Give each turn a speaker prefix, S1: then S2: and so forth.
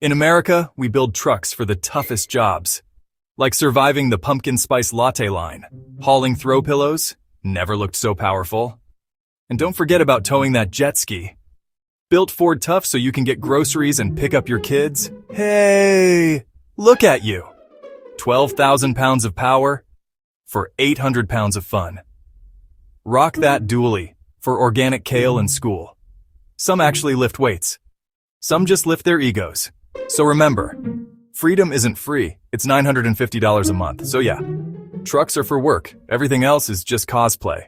S1: In America, we build trucks for the toughest jobs. Like surviving the pumpkin spice latte line. Hauling throw pillows, never looked so powerful. And don't forget about towing that jet ski. Built Ford tough so you can get groceries and pick up your kids. Hey, look at you. 12,000 pounds of power for 800 pounds of fun. Rock that dually for organic kale and school. Some actually lift weights. Some just lift their egos. So remember, freedom isn't free. It's $950 a month. So yeah, trucks are for work. Everything else is just cosplay.